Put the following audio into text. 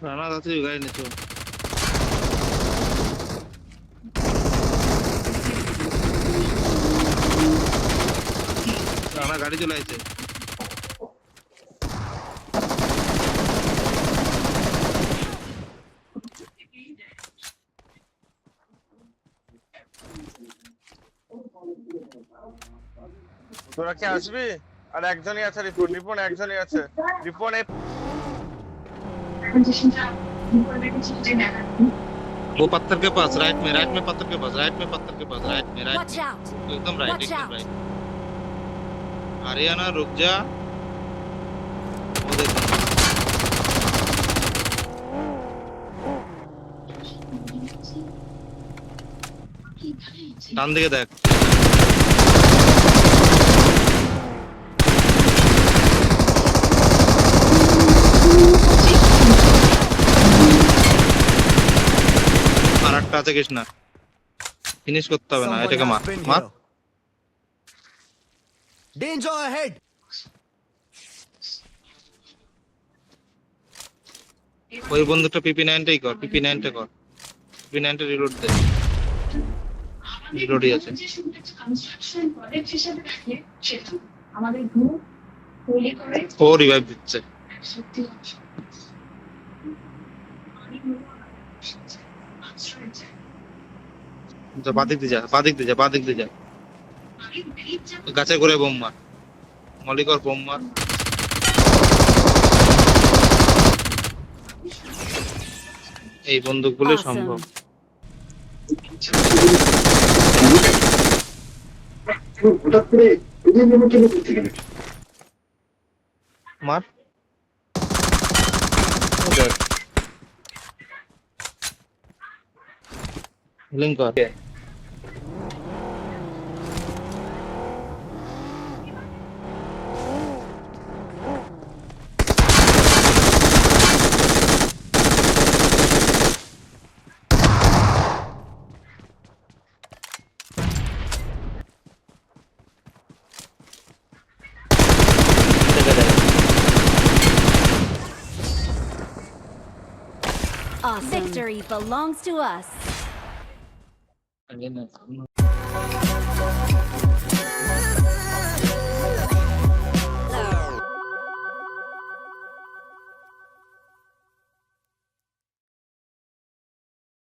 রানা যাচ্ছে গাড়ি নিচে রানা গাড়ি চলে আসছে তোরা কি আসবি? আর একজনই আছে, রিপন একজনই আছে। রিপন वो पत्थर के पास राइट में पत्थर के पास पत्थर के पास राइट Watch out! एकदम राइट Watch एकदम out! राइट हरियाणा रुक जा वो देख ডান দিকে দেখ আরেকটা আছে কৃষ্ণা ফিনিশ করতে হবে না এটাকে মার মার Danger ahead! ওই বন্দুকটা PP9টাই কর PP9টা কর PP9টা রিলোড দে রিলোডই আছে ও রিভাইভ দিচ্ছে যা বাদিক দিয়ে যা গাছে করে বোম মার মলিকর বোম মার এই বন্দুকগুলো সম্ভব মার হিলিং কর Awesome. Victory belongs to us. Again,